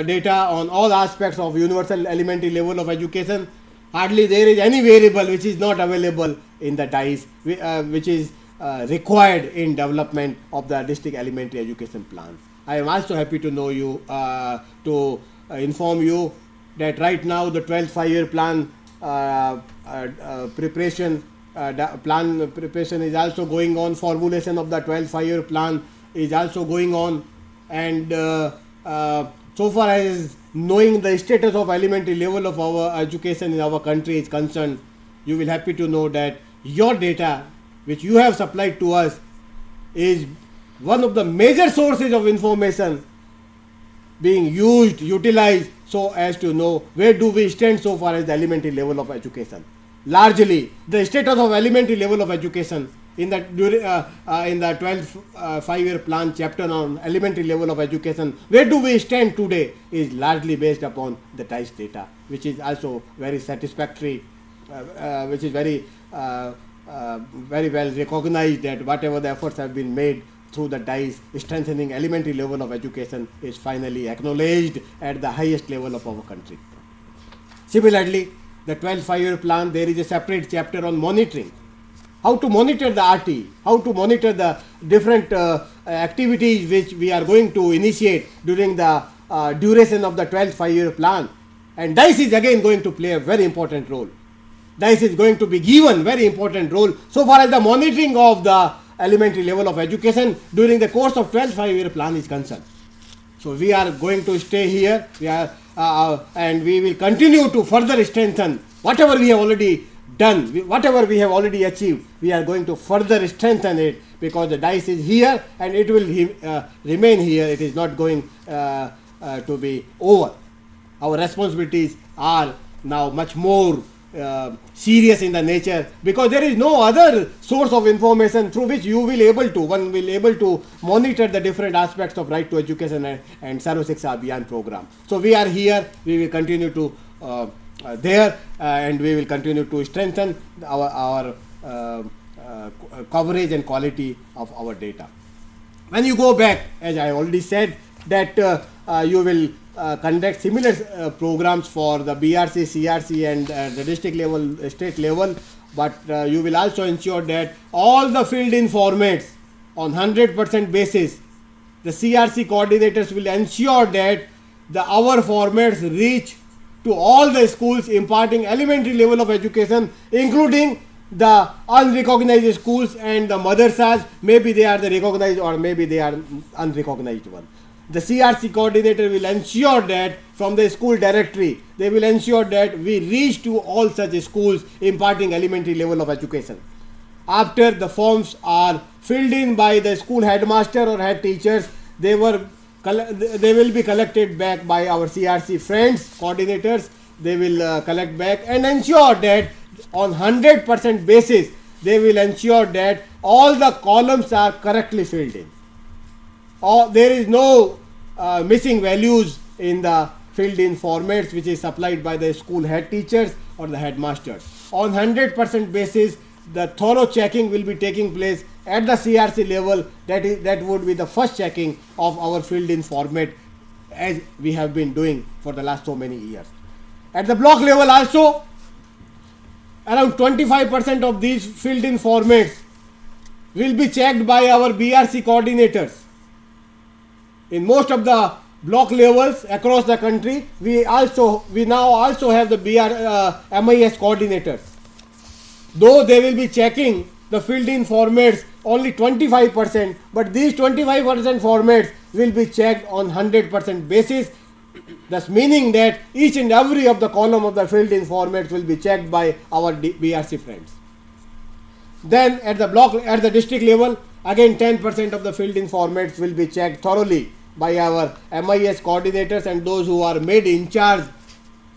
data on all aspects of universal elementary level of education. Hardly there is any variable which is not available in the DICE, which is required in development of the district elementary education plans. I am also happy to know you, to inform you that right now the 12th 5-year plan preparation is also going on. Formulation of the 12th 5-year plan is also going on, and so far as knowing the status of elementary level of our education in our country is concerned, you will happy to know that your data which you have supplied to us is one of the major sources of information being utilized so as to know where do we stand so far as the elementary level of education. Largely, the status of elementary level of education in the 12th 5-year plan chapter on elementary level of education, where do we stand today, is largely based upon the DICE data, which is also very satisfactory, which is very well recognized that whatever the efforts have been made through the DICE, strengthening elementary level of education is finally acknowledged at the highest level of our country. Similarly, the 12th 5-year plan, there is a separate chapter on monitoring. How to monitor the RT, how to monitor the different activities which we are going to initiate during the duration of the 12th 5-year plan. And DICE is again going to play a very important role. DICE is going to be given very important role so far as the monitoring of the elementary level of education during the course of 12th 5-year plan is concerned. So we are going to stay here, and we will continue to further strengthen whatever we have already done, whatever we have already achieved. We are going to further strengthen it, because the DICE is here and it will remain here. It is not going to be over. Our responsibilities are now much more serious in the nature, because there is no other source of information through which one will able to monitor the different aspects of right to education and Sarva Shiksha Abhiyan program. So we are here, we will continue to and we will continue to strengthen our coverage and quality of our data. When you go back, as I already said, that you will conduct similar programs for the BRC, CRC and the district level, state level, but you will also ensure that all the filled-in formats on 100% basis, the CRC coordinators will ensure that our formats reach to all the schools imparting elementary level of education, including the unrecognized schools and the madrasas. Maybe they are the recognized or maybe they are unrecognized one. The CRC coordinator will ensure that from the school directory, they will ensure that we reach to all such schools imparting elementary level of education. After the forms are filled in by the school headmaster or head teachers, they will be collected back by our CRC friends, coordinators. They will collect back and ensure that on 100% basis, they will ensure that all the columns are correctly filled in. There is no missing values in the filled in formats which is supplied by the school head teachers or the headmasters. On 100% basis, the thorough checking will be taking place at the CRC level. That would be the first checking of our filled in format, as we have been doing for the last so many years. At the block level also, around 25% of these filled in formats will be checked by our BRC coordinators. In most of the block levels across the country, we now also have the MIS coordinators. Though they will be checking the filled in formats only 25%, but these 25% formats will be checked on 100% basis. Thus meaning that each and every of the column of the filled in formats will be checked by our BRC friends. Then at the district level, again 10% of the filled in formats will be checked thoroughly by our MIS coordinators and those who are made in charge,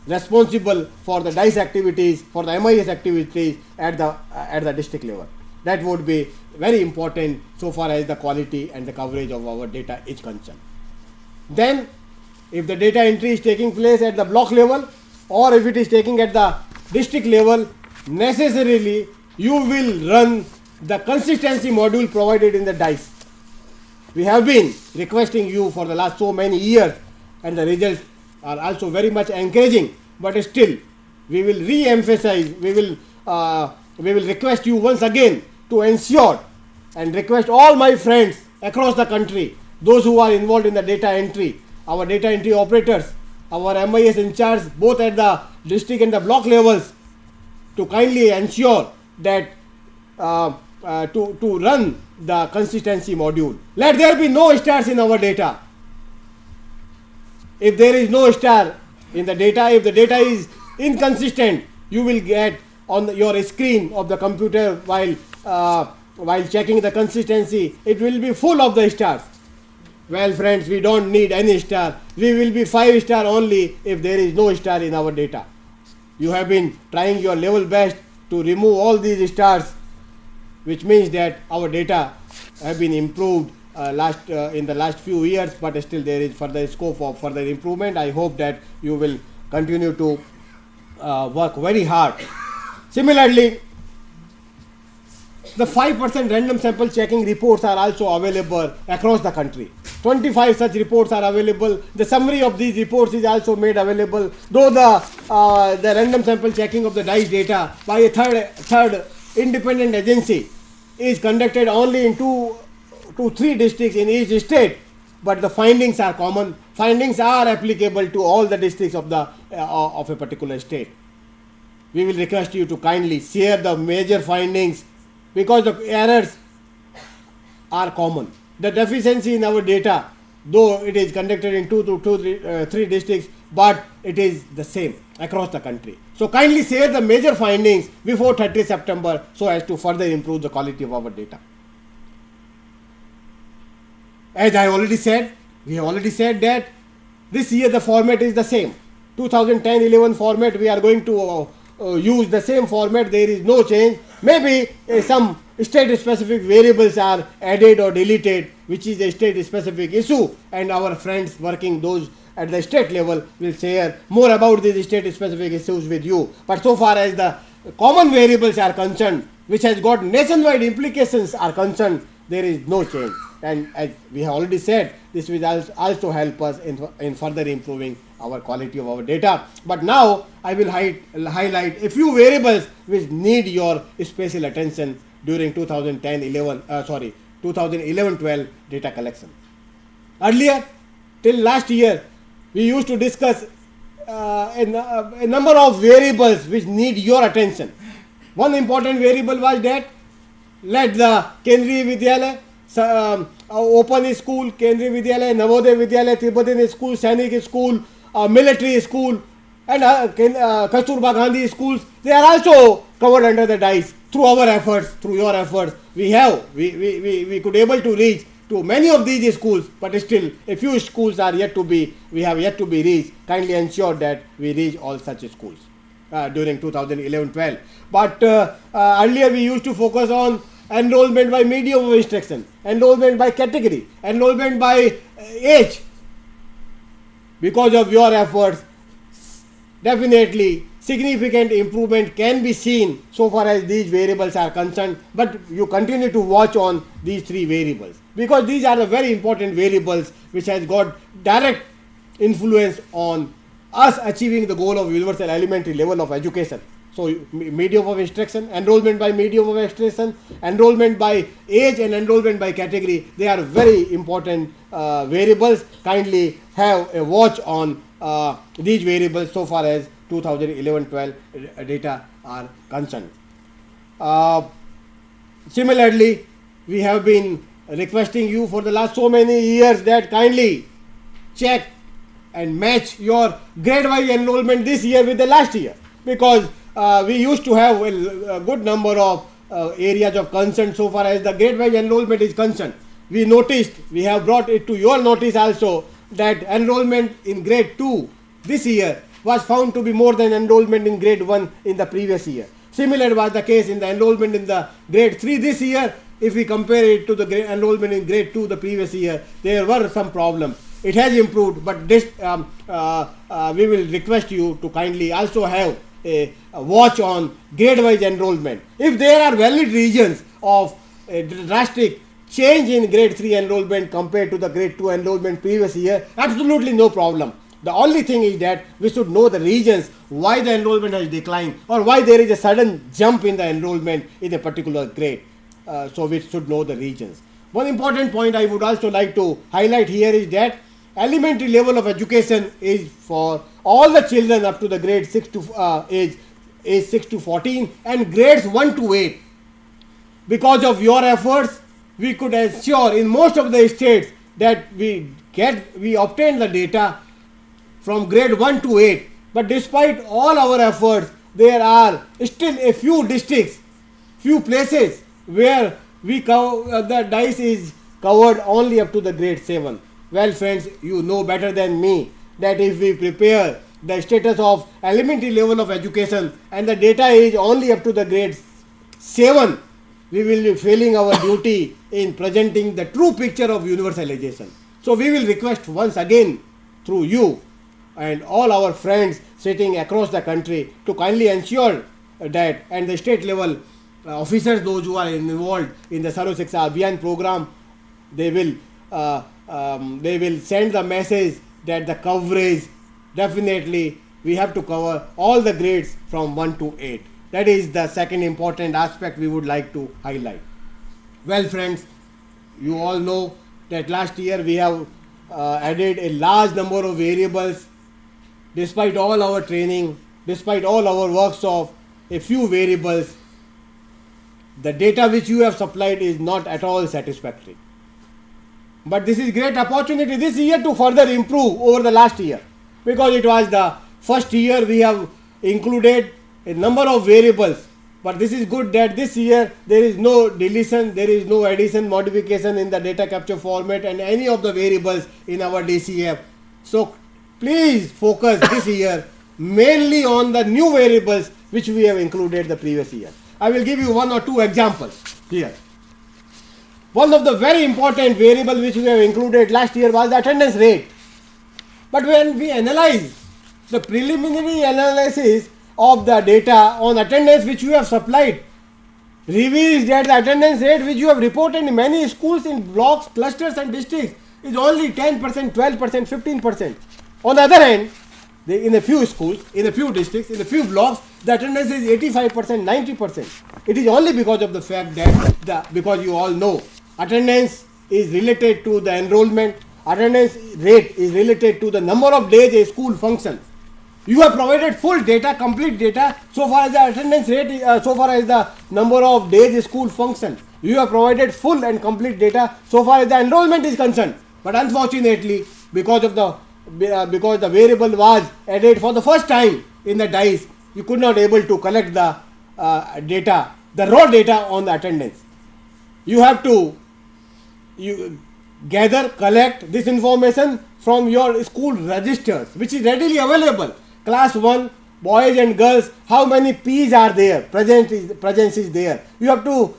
responsible for the DICE activities, for the MIS activities at the district level. That would be very important so far as the quality and the coverage of our data is concerned. Then, if the data entry is taking place at the block level or if it is taking at the district level, necessarily you will run the consistency module provided in the DICE. We have been requesting you for the last so many years and the results are also very much encouraging. But still, we will re-emphasize, we will request you once again to ensure and request all my friends across the country, those who are involved in the data entry, our data entry operators, our MIS in charge both at the district and the block levels, to kindly ensure that to run the consistency module. Let there be no stars in our data. If there is no star in the data, if the data is inconsistent, you will get on your screen of the computer while checking the consistency, it will be full of the stars. Well friends, we don't need any star. We will be 5 star only if there is no star in our data. You have been trying your level best to remove all these stars, which means that our data have been improved in the last few years, but still there is further scope of further improvement. I hope that you will continue to work very hard. Similarly, the 5% random sample checking reports are also available across the country. 25 such reports are available. The summary of these reports is also made available. Though the random sample checking of the DICE data by a third independent agency is conducted only in 2 to 3 districts in each state, but the findings are common. Findings are applicable to all the districts of a particular state. We will request you to kindly share the major findings, because the errors are common. The deficiency in our data, though it is conducted in 2 to 3 districts, but it is the same across the country. So kindly share the major findings before 30 September so as to further improve the quality of our data. As I already said, we have already said that this year the format is the same. 2010-11 format, we are going to use the same format. There is no change. Maybe some state specific variables are added or deleted, which is a state specific issue, and our friends working those at the state level will share more about these state specific issues with you. But so far as the common variables are concerned, which has got nationwide implications are concerned, there is no change. And as we have already said, this will also help us in further improving our quality of our data. But now I will highlight a few variables which need your special attention during 2011-12 data collection. Earlier, till last year, we used to discuss a number of variables which need your attention. One important variable was that let the Kendriya Vidyalaya, open school, Kendriya Vidyalaya, Navodaya Vidyalaya, Tibetan school, Sainik school, military school, and Kasturba Gandhi schools, they are also covered under the DICE. Through our efforts, through your efforts, we could able to reach to many of these schools, but still a few schools are yet to be reached. Kindly ensure that we reach all such schools during 2011-12. But earlier we used to focus on enrollment by medium of instruction, enrollment by category, enrollment by age. Because of your efforts, definitely significant improvement can be seen so far as these variables are concerned, but you continue to watch on these 3 variables, because these are the very important variables which has got direct influence on us achieving the goal of universal elementary level of education. So medium of instruction, enrollment by medium of instruction, enrollment by age and enrollment by category, they are very important variables. Kindly have a watch on these variables so far as 2011-12 data are concerned. Similarly, we have been requesting you for the last so many years that kindly check and match your grade-wise enrollment this year with the last year, because we used to have a good number of areas of concern so far as the grade-wise enrollment is concerned. We noticed, we have brought it to your notice also, that enrollment in grade 2 this year was found to be more than enrollment in grade 1 in the previous year. Similar was the case in the enrollment in the grade 3 this year. If we compare it to the enrollment in grade 2 the previous year, there were some problems. It has improved, but this we will request you to kindly also have a watch on grade-wise enrollment. If there are valid reasons of a drastic change in grade 3 enrollment compared to the grade 2 enrollment previous year, absolutely no problem. The only thing is that we should know the reasons why the enrollment has declined or why there is a sudden jump in the enrollment in a particular grade. So we should know the reasons. One important point I would also like to highlight here is that elementary level of education is for all the children up to the grade 6 to age 6 to 14 and grades 1 to 8. Because of your efforts, we could ensure in most of the states that we obtain the data from grade 1 to 8. But despite all our efforts, there are still a few districts, few places where the dice is covered only up to the grade 7. Well friends, you know better than me that if we prepare the status of elementary level of education and the data is only up to the grade 7, we will be failing our duty in presenting the true picture of universalization. So we will request once again through you and all our friends sitting across the country to kindly ensure that, and the state level officers, those who are involved in the Sarva Shiksha Abhiyan program, they will send the message that the coverage, definitely we have to cover all the grades from 1 to 8. That is the second important aspect we would like to highlight. Well friends, you all know that last year we have added a large number of variables. Despite all our training, despite all our works of a few variables, the data which you have supplied is not at all satisfactory. But this is great opportunity this year to further improve over the last year, because it was the first year we have included a number of variables. But this is good that this year there is no deletion, there is no addition, modification in the data capture format and any of the variables in our DCF. So please focus this year mainly on the new variables which we have included the previous year. I will give you one or two examples here. One of the very important variables which we have included last year was the attendance rate. But when we analyze the preliminary analysis of the data on attendance which you have supplied, reveals that the attendance rate which you have reported in many schools in blocks, clusters and districts is only 10%, 12%, 15%. On the other hand, in a few schools, in a few districts, in a few blocks, the attendance is 85%, 90%. It is only because of the fact that, because you all know, attendance is related to the enrollment, attendance rate is related to the number of days a school functions. You have provided full data, complete data, so far as the attendance rate, so far as the number of days a school functions. You have provided full and complete data so far as the enrollment is concerned. But unfortunately, because the variable was added for the first time in the DICE, you could not able to collect the data, the raw data on the attendance. You have to collect this information from your school registers, which is readily available. Class 1, boys and girls, how many P's are there, presence is there. You have to,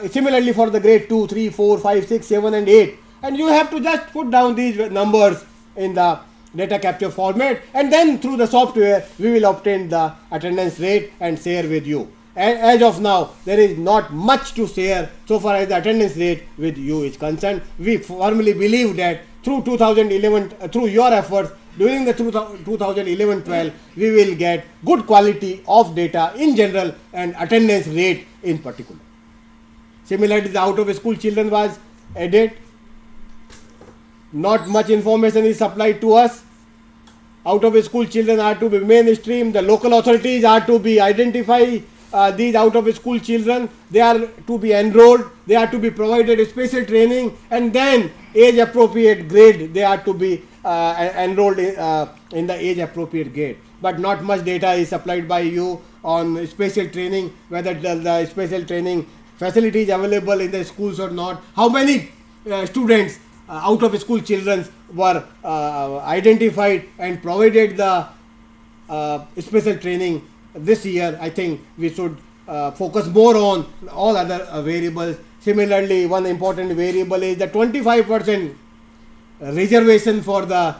similarly for the grade 2, 3, 4, 5, 6, 7 and 8. And you have to just put down these numbers in the data capture format, and then through the software we will obtain the attendance rate and share with you. As of now, there is not much to share so far as the attendance rate with you is concerned. We firmly believe that through 2011, through your efforts during the 2011-12, we will get good quality of data in general and attendance rate in particular. Similarly, the out of school children was added. Not much information is supplied to us. Out of school children are to be mainstream. The local authorities are to be identify these out of school children. They are to be enrolled. They are to be provided special training, and then age appropriate grade. They are to be enrolled in the age appropriate grade. But not much data is supplied by you on special training, whether the special training facilities available in the schools or not. How many students out of school children were identified and provided the special training this year. I think we should focus more on all other variables. Similarly, one important variable is the 25% reservation for the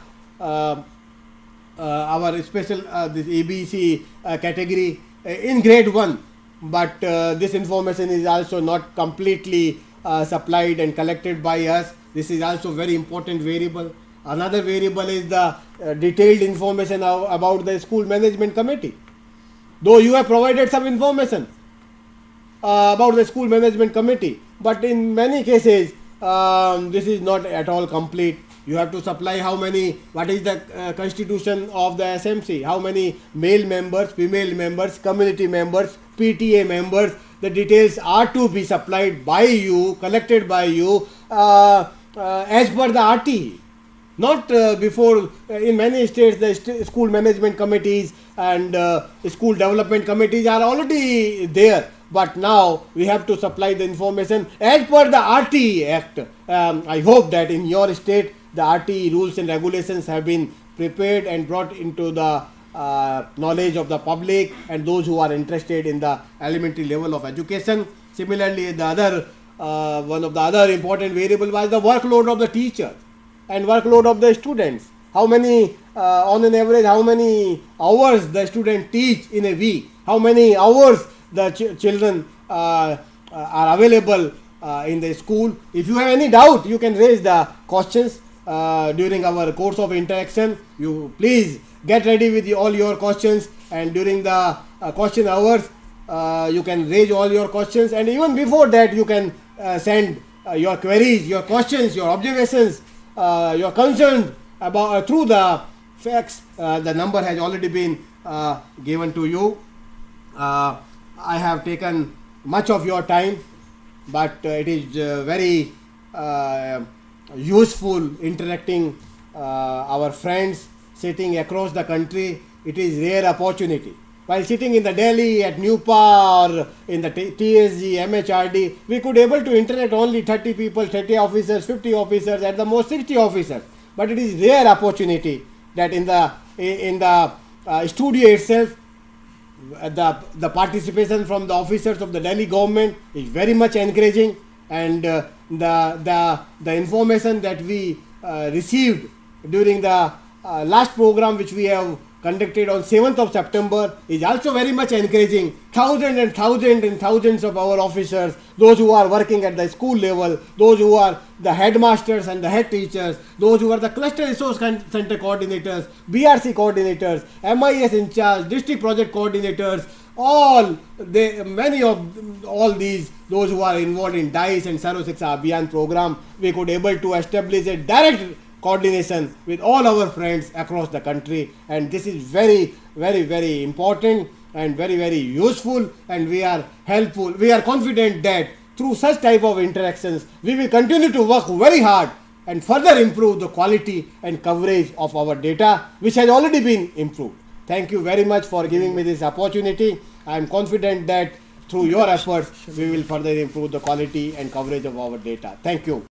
our special this ABC category in grade 1. But this information is also not completely supplied and collected by us. This is also very important variable. Another variable is the detailed information about the school management committee. Though you have provided some information about the school management committee, but in many cases this is not at all complete. You have to supply how many, what is the constitution of the SMC, how many male members, female members, community members, PTA members. The details are to be supplied by you, collected by you as per the RTE. Not before. In many states the school management committees and school development committees are already there, but now we have to supply the information as per the RTE Act. I hope that in your state the RTE rules and regulations have been prepared and brought into the knowledge of the public and those who are interested in the elementary level of education. Similarly, the other one of the other important variable was the workload of the teacher and workload of the students. How many, on an average, how many hours the student teach in a week? How many hours the children are available in the school? If you have any doubt, you can raise the questions during our course of interaction. You please get ready with all your questions, and during the question hours, you can raise all your questions, and even before that, you can send your queries, your questions, your observations, your concerns about through the fax. The number has already been given to you. I have taken much of your time, but it is very useful interacting our friends sitting across the country. It is rare opportunity. While sitting in the Delhi, at NUPA or in the TSG, MHRD, we could able to interact only 30 people, 30 officers, 50 officers, at the most 60 officers. But it is rare opportunity that in the studio itself, the participation from the officers of the Delhi government is very much encouraging, and the information that we received during the last program which we have conducted on 7th of September is also very much encouraging. Thousands and thousands and thousands of our officers, those who are working at the school level, those who are the headmasters and the head teachers, those who are the cluster resource center coordinators, BRC coordinators, MIS in charge, district project coordinators, many of all these, those who are involved in DICE and Sarva Shiksha Abhiyan program, we could able to establish a direct coordination with all our friends across the country, and this is very, very, very important and very, very useful, and we are helpful. We are confident that through such type of interactions, we will continue to work very hard and further improve the quality and coverage of our data, which has already been improved. Thank you very much for giving me this opportunity. I am confident that through your efforts, we will further improve the quality and coverage of our data. Thank you.